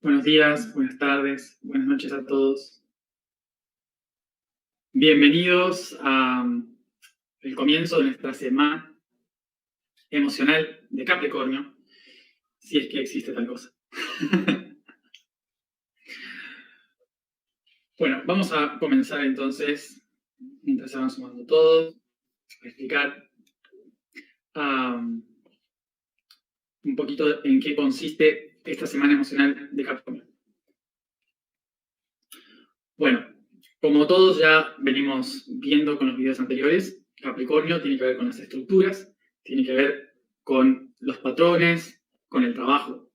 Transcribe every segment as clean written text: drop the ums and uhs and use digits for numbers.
Buenos días, buenas tardes, buenas noches a todos. Bienvenidos a el comienzo de nuestra semana emocional de Capricornio, si es que existe tal cosa. Bueno, vamos a comenzar entonces, mientras se van sumando todos, a explicar un poquito en qué consiste esta semana emocional de Capricornio. Bueno, como todos ya venimos viendo con los videos anteriores, Capricornio tiene que ver con las estructuras, tiene que ver con los patrones, con el trabajo.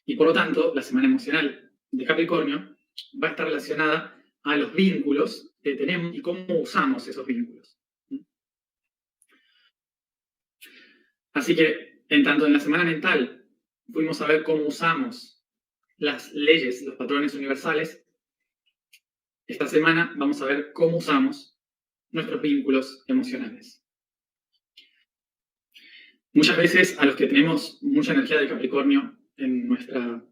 Y por lo tanto, la semana emocional de Capricornio va a estar relacionada a los vínculos que tenemos y cómo usamos esos vínculos. Así que, en tanto en la semana mental fuimos a ver cómo usamos las leyes, los patrones universales, esta semana vamos a ver cómo usamos nuestros vínculos emocionales. Muchas veces a los que tenemos mucha energía de Capricornio en nuestra,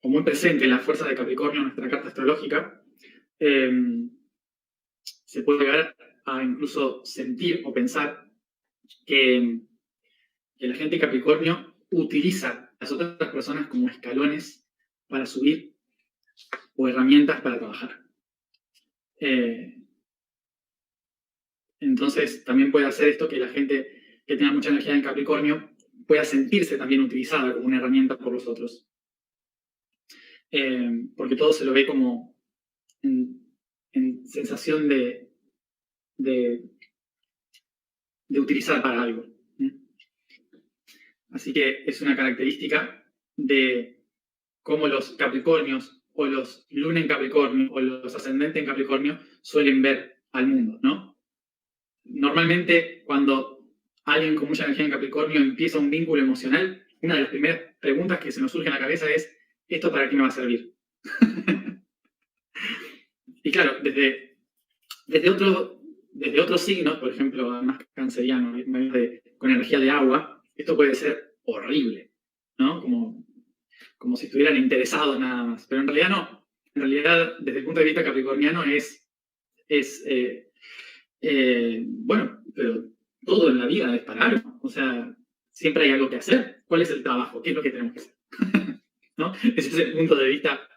o muy presente en la fuerza de Capricornio en nuestra carta astrológica, se puede llegar a incluso sentir o pensar que la gente de Capricornio utiliza a las otras personas como escalones para subir o herramientas para trabajar. Entonces, también puede hacer esto que la gente que tenga mucha energía en Capricornio pueda sentirse también utilizada como una herramienta por los otros. Porque todo se lo ve como en sensación de utilizar para algo. Así que es una característica de cómo los Capricornios o los Luna en Capricornio o los ascendentes en Capricornio suelen ver al mundo, ¿no? Normalmente, cuando alguien con mucha energía en Capricornio empieza un vínculo emocional, una de las primeras preguntas que se nos surge en la cabeza es: ¿esto para qué me va a servir? Y claro, desde otros signos, por ejemplo, más canceriano, con energía de agua, esto puede ser horrible, ¿no? Como si estuvieran interesados nada más. Pero en realidad no. En realidad, desde el punto de vista capricorniano, bueno, pero todo en la vida es para algo. O sea, siempre hay algo que hacer. ¿Cuál es el trabajo? ¿Qué es lo que tenemos que hacer? ¿No? Ese es el punto de vista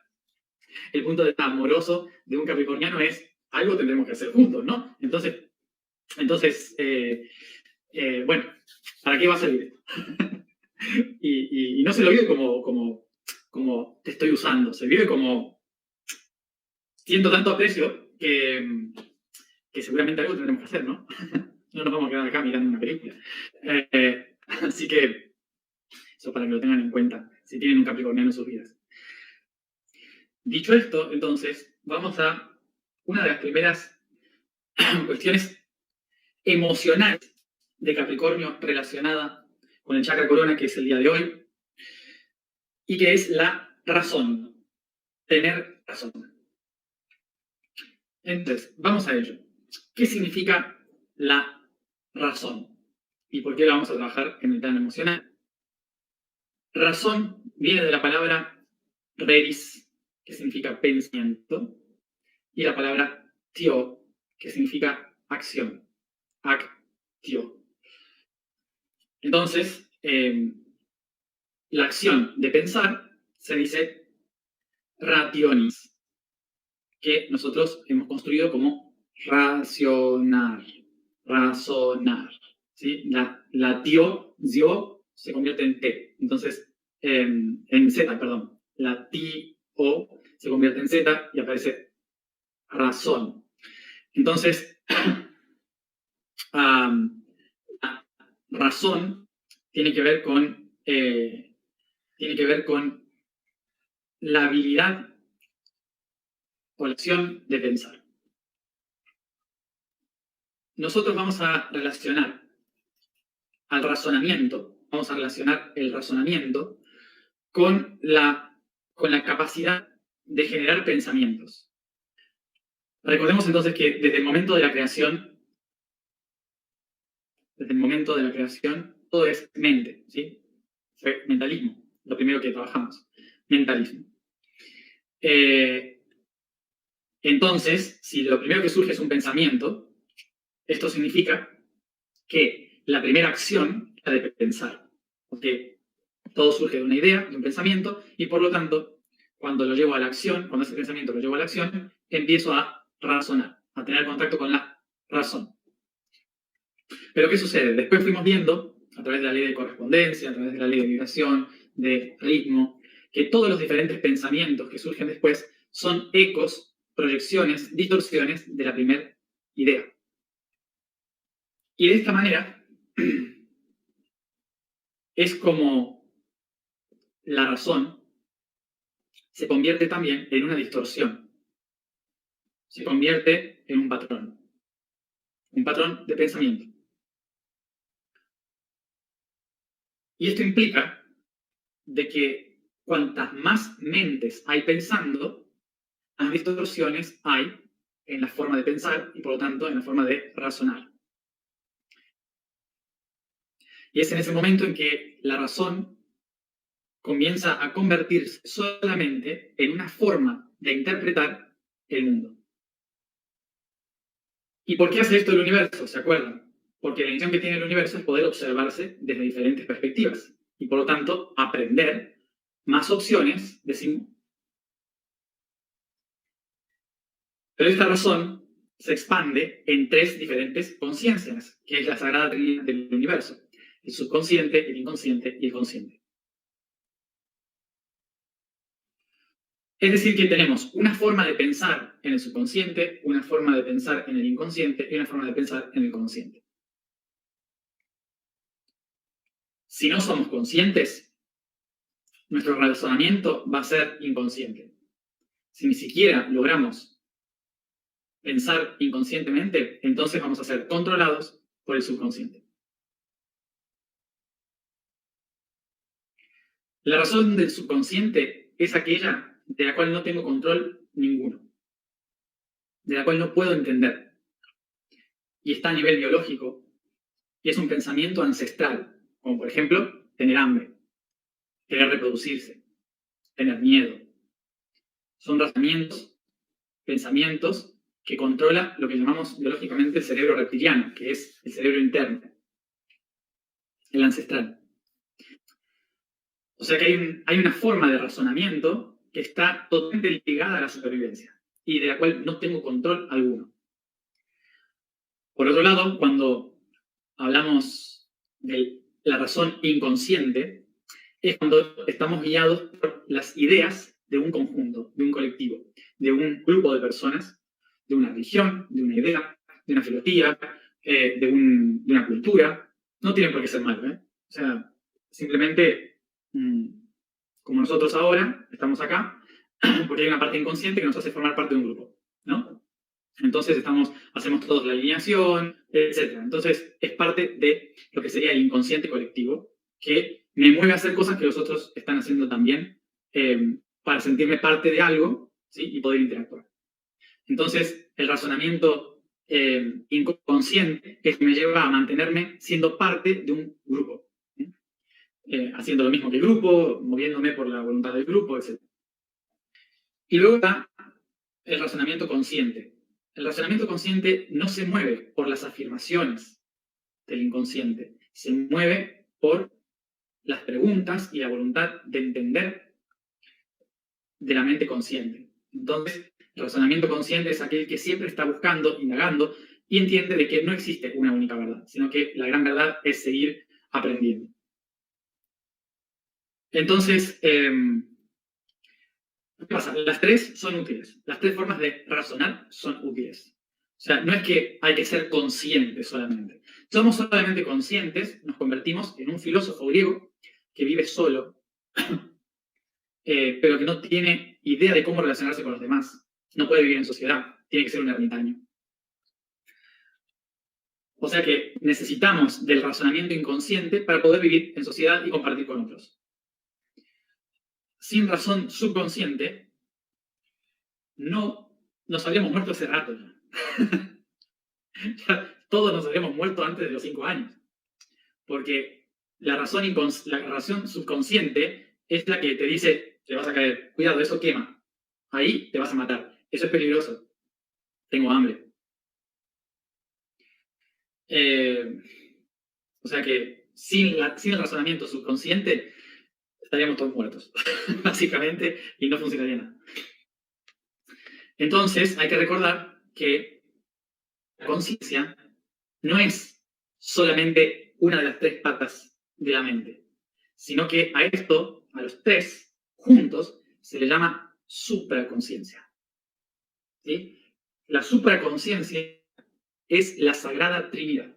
amoroso de un capricorniano, es algo tendremos que hacer juntos, ¿no? Entonces bueno, ¿para qué va a servir? y no se lo vive como te estoy usando, se vive como siento tanto aprecio que seguramente algo tendremos que hacer, ¿no? No nos vamos a quedar acá mirando una película. Así que eso para que lo tengan en cuenta, si tienen un capricorniano en sus vidas. Dicho esto, entonces, vamos a una de las primeras cuestiones emocionales de Capricornio relacionada con el chakra corona, que es el día de hoy, y que es la razón, tener razón. Entonces, vamos a ello. ¿Qué significa la razón? ¿Y por qué la vamos a trabajar en el plano emocional? Razón viene de la palabra reris, que significa pensamiento, y la palabra tio, que significa acción, actio. Entonces, la acción de pensar se dice rationis, que nosotros hemos construido como razonar. ¿Sí? La tio se convierte en T. Entonces, en Z, perdón. La tio se convierte en Z y aparece razón. Entonces, la razón tiene que ver con la habilidad o la acción de pensar. Nosotros vamos a relacionar el razonamiento con la capacidad de generar pensamientos. Recordemos entonces que desde el momento de la creación, todo es mente, ¿sí? Fue mentalismo. lo primero que trabajamos, mentalismo. Entonces, si lo primero que surge es un pensamiento, esto significa que la primera acción es la de pensar, porque todo surge de una idea, de un pensamiento, y por lo tanto, cuando lo llevo a la acción, cuando ese pensamiento lo llevo a la acción, empiezo a razonar, a tener contacto con la razón. Pero ¿qué sucede? Después fuimos viendo, a través de la ley de correspondencia, a través de la ley de vibración, de ritmo, que todos los diferentes pensamientos que surgen después son ecos, proyecciones, distorsiones de la primera idea. Y de esta manera es como la razón se convierte también en una distorsión, se convierte en un patrón de pensamiento. Y esto implica de que cuantas más mentes hay pensando, más distorsiones hay en la forma de pensar y por lo tanto en la forma de razonar. Y es en ese momento en que la razón comienza a convertirse solamente en una forma de interpretar el mundo. ¿Y por qué hace esto el universo? ¿Se acuerdan? Porque la intención que tiene el universo es poder observarse desde diferentes perspectivas y por lo tanto aprender más opciones de sí mismo. Pero esta razón se expande en tres diferentes conciencias, que es la sagrada trinidad del universo: el subconsciente, el inconsciente y el consciente. Es decir, que tenemos una forma de pensar en el subconsciente, una forma de pensar en el inconsciente y una forma de pensar en el consciente. Si no somos conscientes, nuestro razonamiento va a ser inconsciente. Si ni siquiera logramos pensar inconscientemente, entonces vamos a ser controlados por el subconsciente. La razón del subconsciente es aquella de la cual no tengo control ninguno, de la cual no puedo entender. Y está a nivel biológico, y es un pensamiento ancestral, como por ejemplo tener hambre, querer reproducirse, tener miedo. Son razonamientos, pensamientos que controla lo que llamamos biológicamente el cerebro reptiliano, que es el cerebro interno, el ancestral. O sea que hay una forma de razonamiento que está totalmente ligada a la supervivencia y de la cual no tengo control alguno. Por otro lado, cuando hablamos de la razón inconsciente, es cuando estamos guiados por las ideas de un conjunto, de un colectivo, de un grupo de personas, de una religión, de una idea, de una filosofía, de una cultura. No tiene por qué ser malo, ¿eh? O sea, simplemente, como nosotros ahora estamos acá, porque hay una parte inconsciente que nos hace formar parte de un grupo, ¿no? Entonces hacemos todos la alineación, etc. Entonces es parte de lo que sería el inconsciente colectivo, que me mueve a hacer cosas que los otros están haciendo también, para sentirme parte de algo, ¿sí? Y poder interactuar. Entonces el razonamiento inconsciente es que me lleva a mantenerme siendo parte de un grupo, ¿sí? Haciendo lo mismo que el grupo, moviéndome por la voluntad del grupo, etc. Y luego está el razonamiento consciente. El razonamiento consciente no se mueve por las afirmaciones del inconsciente, se mueve por las preguntas y la voluntad de entender de la mente consciente. Entonces, el razonamiento consciente es aquel que siempre está buscando, indagando y entiende de que no existe una única verdad, sino que la gran verdad es seguir aprendiendo. Entonces, ¿qué pasa? Las tres son útiles. Las tres formas de razonar son útiles. O sea, no es que hay que ser conscientes solamente. Somos solamente conscientes, nos convertimos en un filósofo griego que vive solo, pero que no tiene idea de cómo relacionarse con los demás. No puede vivir en sociedad, tiene que ser un ermitaño. O sea que necesitamos del razonamiento inconsciente para poder vivir en sociedad y compartir con otros. Sin razón subconsciente, no nos habríamos muerto hace rato ya. Todos nos habríamos muerto antes de los 5 años. Porque la razón subconsciente es la que te dice, te vas a caer, cuidado, eso quema, ahí te vas a matar, eso es peligroso, tengo hambre. O sea que sin el razonamiento subconsciente estaríamos todos muertos, básicamente, y no funcionaría nada. Entonces, hay que recordar que la conciencia no es solamente una de las tres patas de la mente, sino que a esto, a los tres juntos, se le llama supraconsciencia. ¿Sí? La supraconsciencia es la Sagrada Trinidad.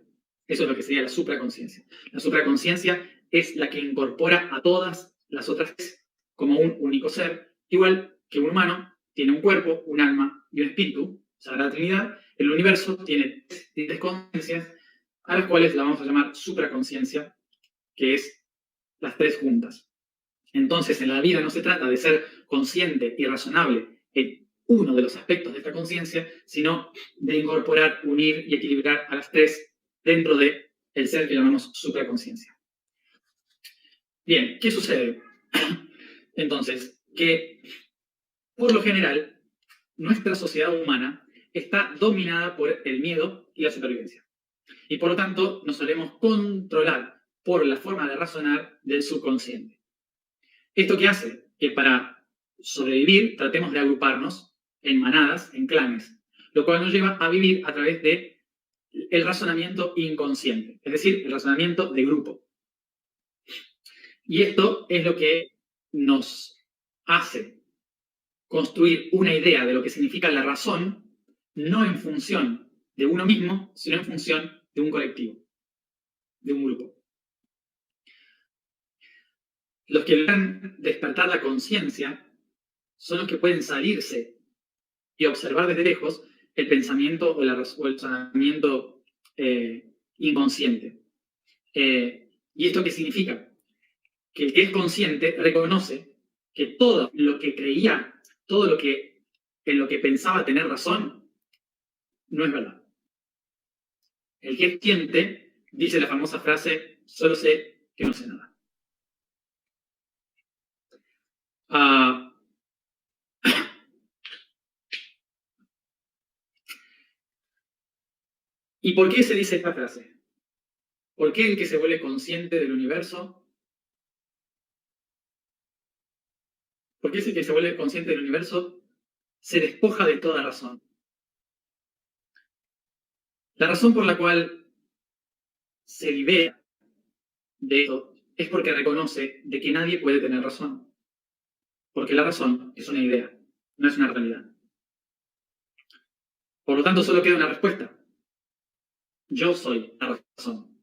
Eso es lo que sería la supraconsciencia. La supraconsciencia es la que incorpora a todas las otras tres como un único ser, igual que un humano tiene un cuerpo, un alma y un espíritu, Sagrada Trinidad. El universo tiene tres conciencias, a las cuales la vamos a llamar supraconsciencia, que es las tres juntas. Entonces, en la vida no se trata de ser consciente y razonable en uno de los aspectos de esta conciencia, sino de incorporar, unir y equilibrar a las tres dentro del ser que llamamos supraconsciencia. Bien, ¿qué sucede? Entonces, que por lo general, nuestra sociedad humana está dominada por el miedo y la supervivencia. Y por lo tanto, nos solemos controlar por la forma de razonar del subconsciente. ¿Esto qué hace? Que para sobrevivir tratemos de agruparnos en manadas, en clanes, lo cual nos lleva a vivir a través de el razonamiento inconsciente, es decir, el razonamiento de grupo. Y esto es lo que nos hace construir una idea de lo que significa la razón, no en función de uno mismo, sino en función de un colectivo, de un grupo. Los que logran despertar la conciencia son los que pueden salirse y observar desde lejos el pensamiento o el razonamiento inconsciente. ¿Y esto qué significa? Que el que es consciente reconoce que todo lo que creía, todo lo que en lo que pensaba tener razón, no es verdad. El que es consciente dice la famosa frase, solo sé que no sé nada. ¿Y por qué se dice esta frase? ¿Por qué el que se vuelve consciente del universo? ¿Por qué el que se vuelve consciente del universo se despoja de toda razón? La razón por la cual se libera de esto es porque reconoce de que nadie puede tener razón. Porque la razón es una idea, no es una realidad. Por lo tanto, solo queda una respuesta. Yo soy la razón.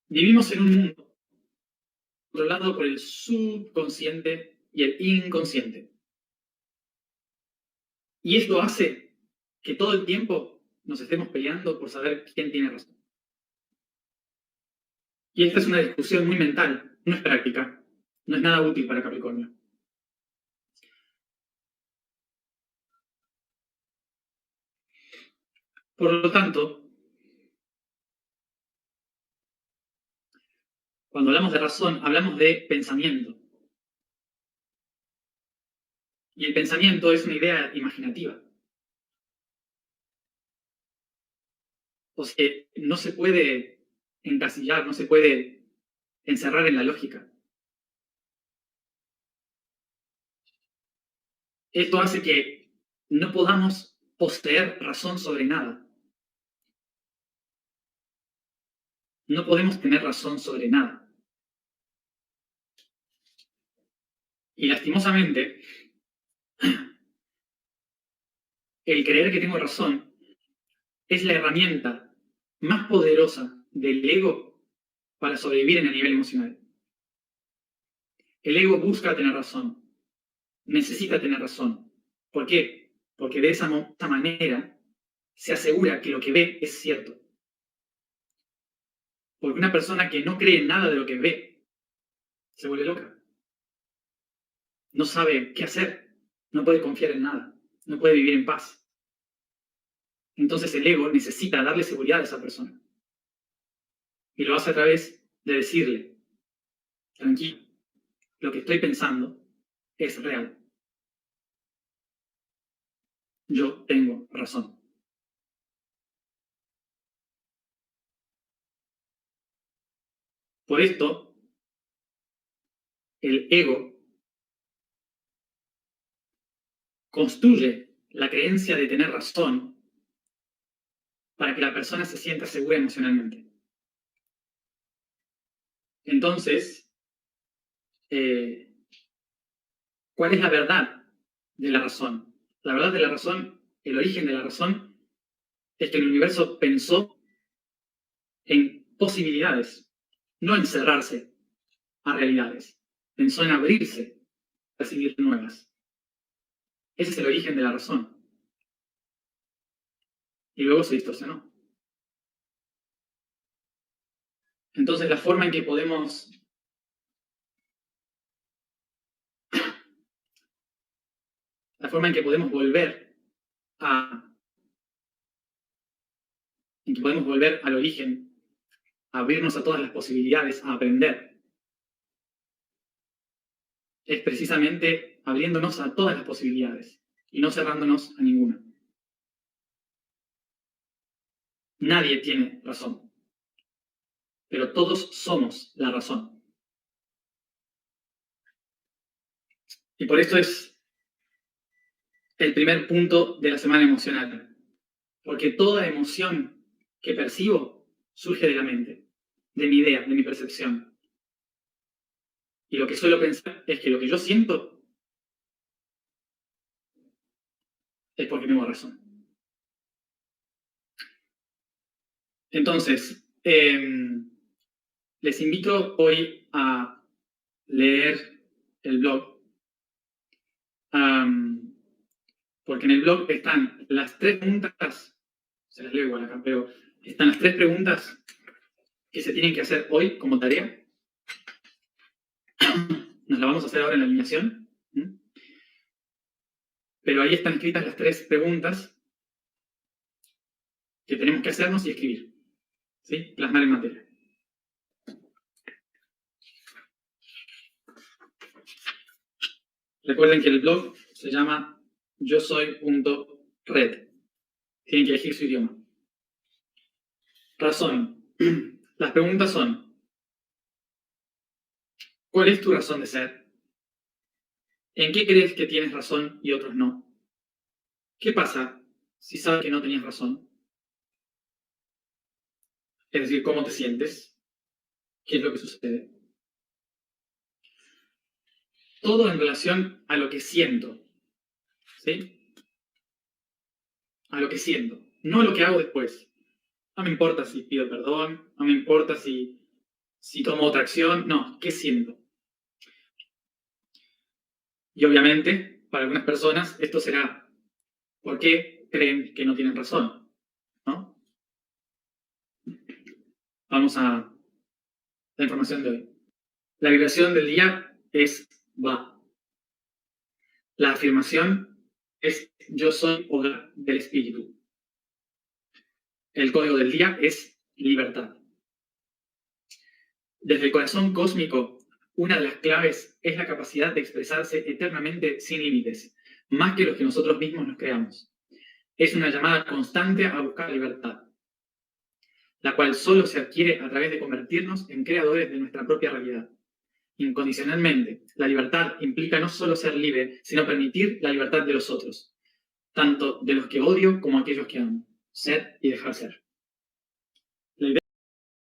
Vivimos en un mundo controlado por el subconsciente y el inconsciente. Y esto hace que todo el tiempo nos estemos peleando por saber quién tiene razón. Y esta es una discusión muy mental, no es práctica, no es nada útil para Capricornio. Por lo tanto, cuando hablamos de razón, hablamos de pensamiento. Y el pensamiento es una idea imaginativa. O sea, no se puede encasillar, no se puede encerrar en la lógica. Esto hace que no podamos poseer razón sobre nada. No podemos tener razón sobre nada. Y lastimosamente, el creer que tengo razón es la herramienta más poderosa del ego para sobrevivir en el nivel emocional. El ego busca tener razón, necesita tener razón. ¿Por qué? Porque de esa manera se asegura que lo que ve es cierto. Porque una persona que no cree en nada de lo que ve se vuelve loca. No sabe qué hacer, no puede confiar en nada, no puede vivir en paz. Entonces el ego necesita darle seguridad a esa persona. Y lo hace a través de decirle, tranquilo, lo que estoy pensando es real. Yo tengo razón. Por esto, el ego construye la creencia de tener razón para que la persona se sienta segura emocionalmente. Entonces, ¿cuál es la verdad de la razón? La verdad de la razón, el origen de la razón, es que el universo pensó en posibilidades, no en cerrarse a realidades. Pensó en abrirse a recibir nuevas. Ese es el origen de la razón. Y luego se distorsionó. Entonces, la forma en que podemos volver al origen, a abrirnos a todas las posibilidades, a aprender, es precisamente abriéndonos a todas las posibilidades y no cerrándonos a ninguna. Nadie tiene razón, pero todos somos la razón. Y por eso es el primer punto de la semana emocional, porque toda emoción que percibo surge de la mente, de mi idea, de mi percepción. Y lo que suelo pensar es que lo que yo siento es porque tengo razón. Entonces, les invito hoy a leer el blog, porque en el blog están las 3 preguntas, se las leo igual acá, pero están las 3 preguntas que se tienen que hacer hoy como tarea. Nos la vamos a hacer ahora en la alineación. Pero ahí están escritas las 3 preguntas que tenemos que hacernos y escribir. ¿Sí? Plasmar en materia. Recuerden que el blog se llama yosoy.red. Tienen que elegir su idioma. Razón. Las preguntas son: ¿cuál es tu razón de ser? ¿En qué crees que tienes razón y otros no? ¿Qué pasa si sabes que no tenías razón? Es decir, ¿cómo te sientes? ¿Qué es lo que sucede? Todo en relación a lo que siento. ¿Sí? A lo que siento. No a lo que hago después. No me importa si pido perdón, no me importa si tomo otra acción. No, ¿qué siento? Y obviamente, para algunas personas, esto será ¿por qué creen que no tienen razón? ¿No? Vamos a la información de hoy. La vibración del día es va. La afirmación es yo soy hogar del espíritu. El código del día es libertad. Desde el corazón cósmico, una de las claves es la capacidad de expresarse eternamente sin límites, más que los que nosotros mismos nos creamos. Es una llamada constante a buscar libertad, la cual solo se adquiere a través de convertirnos en creadores de nuestra propia realidad. Incondicionalmente, la libertad implica no solo ser libre, sino permitir la libertad de los otros, tanto de los que odio como aquellos que amo. Ser y dejar ser.